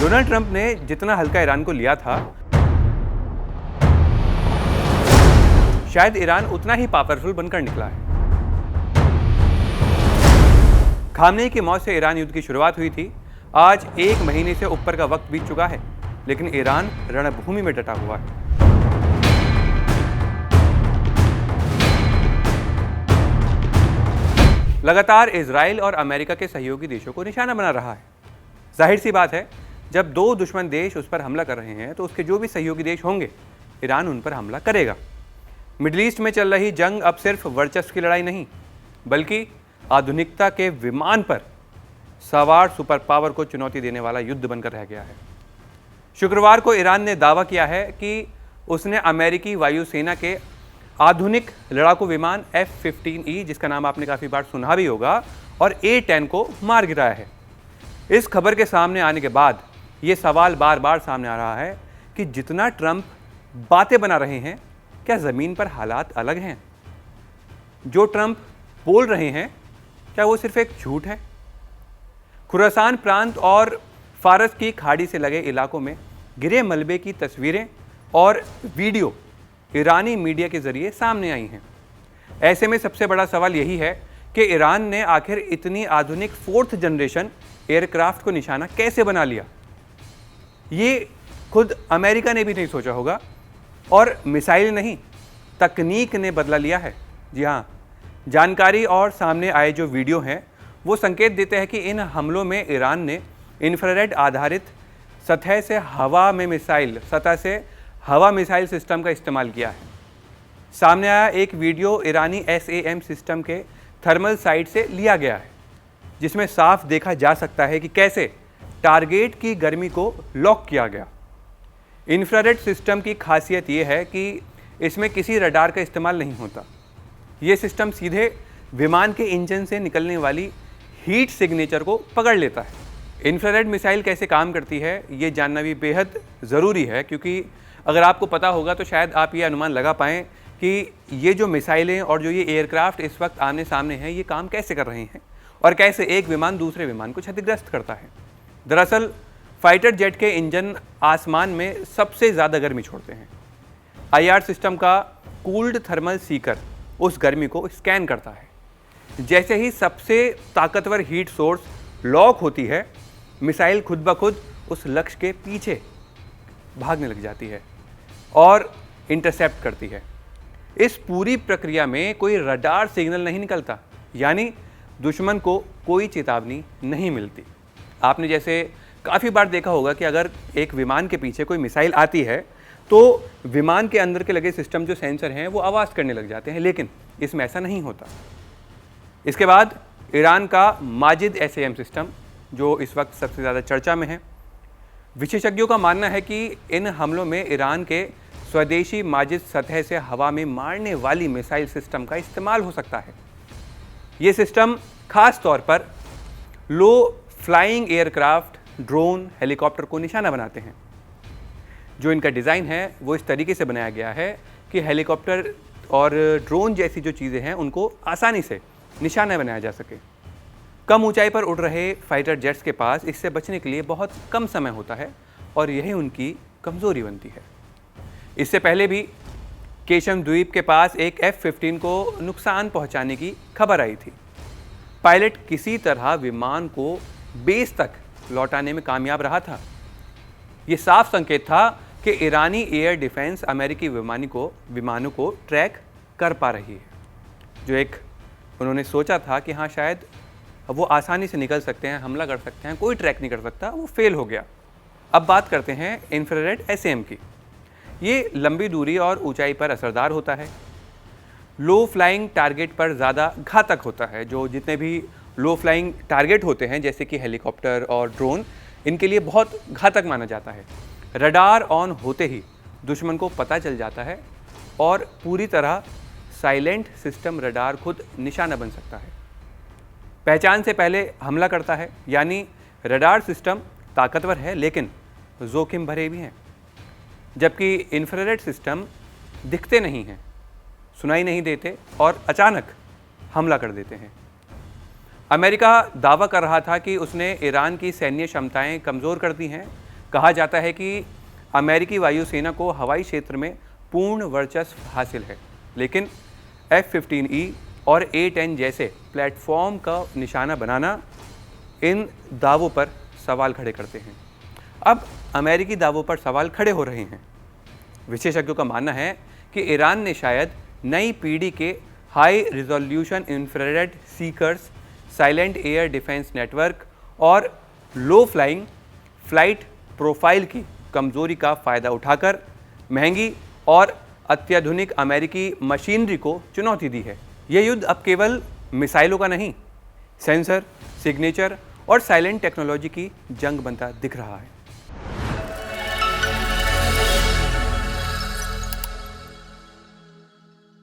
Donald Trump ने जितना हल्का ईरान को लिया था, शायद ईरान उतना ही पावरफुल बनकर निकला है। खामनेई की मौत से ईरान युद्ध की शुरुआत हुई थी। आज 1 महीने से ऊपर का वक्त बीत चुका है, लेकिन ईरान रणभूमि में डटा हुआ है। लगातार इजराइल और अमेरिका के सहयोगी देशों को निशाना बना रहा है। जाहिर सी बात है, जब दो दुश्मन देश उस पर हमला कर रहे हैं तो उसके जो भी सहयोगी देश होंगे, ईरान उन पर हमला करेगा। मिडिल ईस्ट में चल रही जंग अब सिर्फ वर्चस्व की लड़ाई नहीं, बल्कि आधुनिकता के विमान पर सवार सुपर पावर को चुनौती देने वाला युद्ध बनकर रह गया है। शुक्रवार को ईरान ने दावा किया है कि उसने अमेरिकी वायुसेना के आधुनिक लड़ाकू विमान F-15E, जिसका नाम आपने काफ़ी बार सुना भी होगा, और A-10 को मार गिराया है। इस खबर के सामने आने के बाद ये सवाल बार बार सामने आ रहा है कि जितना ट्रंप बातें बना रहे हैं, क्या ज़मीन पर हालात अलग हैं? जो ट्रंप बोल रहे हैं, क्या वो सिर्फ एक झूठ है? खुरासान प्रांत और फारस की खाड़ी से लगे इलाकों में गिरे मलबे की तस्वीरें और वीडियो ईरानी मीडिया के जरिए सामने आई हैं। ऐसे में सबसे बड़ा सवाल यही है कि ईरान ने आखिर इतनी आधुनिक 4th जनरेशन एयरक्राफ्ट को निशाना कैसे बना लिया। ये खुद अमेरिका ने भी नहीं सोचा होगा, और मिसाइल नहीं, तकनीक ने बदला लिया है। जी हाँ, जानकारी और सामने आए जो वीडियो हैं वो संकेत देते हैं कि इन हमलों में ईरान ने इंफ्रारेड आधारित सतह से हवा मिसाइल सिस्टम का इस्तेमाल किया है। सामने आया एक वीडियो ईरानी SAM सिस्टम के थर्मल साइट से लिया गया है, जिसमें साफ देखा जा सकता है कि कैसे टारगेट की गर्मी को लॉक किया गया। इंफ्रारेड सिस्टम की खासियत यह है कि इसमें किसी रडार का इस्तेमाल नहीं होता। ये सिस्टम सीधे विमान के इंजन से निकलने वाली हीट सिग्नेचर को पकड़ लेता है। इंफ्रारेड मिसाइल कैसे काम करती है, ये जानना भी बेहद ज़रूरी है, क्योंकि अगर आपको पता होगा तो शायद आप ये अनुमान लगा पाएँ कि ये जो मिसाइलें और जो ये एयरक्राफ्ट इस वक्त आमने सामने हैं, ये काम कैसे कर रहे हैं और कैसे एक विमान दूसरे विमान को क्षतिग्रस्त करता है। दरअसल फाइटर जेट के इंजन आसमान में सबसे ज़्यादा गर्मी छोड़ते हैं। IR सिस्टम का कूल्ड थर्मल सीकर उस गर्मी को स्कैन करता है। जैसे ही सबसे ताकतवर हीट सोर्स लॉक होती है, मिसाइल खुद ब खुद उस लक्ष्य के पीछे भागने लग जाती है और इंटरसेप्ट करती है। इस पूरी प्रक्रिया में कोई रडार सिग्नल नहीं निकलता, यानी दुश्मन को कोई चेतावनी नहीं मिलती। आपने जैसे काफ़ी बार देखा होगा कि अगर एक विमान के पीछे कोई मिसाइल आती है तो विमान के अंदर के लगे सिस्टम जो सेंसर हैं वो आवाज़ करने लग जाते हैं, लेकिन इसमें ऐसा नहीं होता। इसके बाद ईरान का माजिद SAM सिस्टम, जो इस वक्त सबसे ज़्यादा चर्चा में है। विशेषज्ञों का मानना है कि इन हमलों में ईरान के स्वदेशी माजिद सतह से हवा में मारने वाली मिसाइल सिस्टम का इस्तेमाल हो सकता है। ये सिस्टम खास तौर पर लो फ्लाइंग एयरक्राफ्ट, ड्रोन, हेलीकॉप्टर को निशाना बनाते हैं। जो इनका डिज़ाइन है वो इस तरीके से बनाया गया है कि हेलीकॉप्टर और ड्रोन जैसी जो चीज़ें हैं उनको आसानी से निशाना बनाया जा सके। कम ऊंचाई पर उड़ रहे फाइटर जेट्स के पास इससे बचने के लिए बहुत कम समय होता है, और यही उनकी कमज़ोरी बनती है। इससे पहले भी केशम द्वीप के पास एक F-15 को नुकसान पहुंचाने की खबर आई थी। पायलट किसी तरह विमान को बेस तक लौटाने में कामयाब रहा था। ये साफ संकेत था कि ईरानी एयर डिफेंस अमेरिकी विमानों को ट्रैक कर पा रही है। जो एक उन्होंने सोचा था कि हाँ, शायद वो आसानी से निकल सकते हैं, हमला कर सकते हैं, कोई ट्रैक नहीं कर सकता, वो फेल हो गया। अब बात करते हैं इंफ्रारेड SAM की। ये लंबी दूरी और ऊंचाई पर असरदार होता है। लो फ्लाइंग टारगेट पर ज़्यादा घातक होता है। जो जितने भी लो फ्लाइंग टारगेट होते हैं, जैसे कि हेलीकॉप्टर और ड्रोन, इनके लिए बहुत घातक माना जाता है। रडार ऑन होते ही दुश्मन को पता चल जाता है और पूरी तरह साइलेंट सिस्टम रडार खुद निशाना बन सकता है। पहचान से पहले हमला करता है, यानी रडार सिस्टम ताकतवर है लेकिन जोखिम भरे भी हैं। जबकि इंफ्रारेड सिस्टम दिखते नहीं हैं, सुनाई नहीं देते और अचानक हमला कर देते हैं। अमेरिका दावा कर रहा था कि उसने ईरान की सैन्य क्षमताएं कमज़ोर कर दी हैं, कहा जाता है कि अमेरिकी वायुसेना को हवाई क्षेत्र में पूर्ण वर्चस्व हासिल है, लेकिन F-15E और A-10 जैसे प्लेटफॉर्म का निशाना बनाना इन दावों पर सवाल खड़े करते हैं। अब अमेरिकी दावों पर सवाल खड़े हो रहे हैं। विशेषज्ञों का मानना है कि ईरान ने शायद नई पीढ़ी के high resolution infrared seekers, silent air defence network और लो फ्लाइंग फ्लाइट प्रोफाइल की कमजोरी का फायदा उठाकर महंगी और अत्याधुनिक अमेरिकी मशीनरी को चुनौती दी है। यह युद्ध अब केवल मिसाइलों का नहीं, सेंसर, सिग्नेचर और साइलेंट टेक्नोलॉजी की जंग बनता दिख रहा है।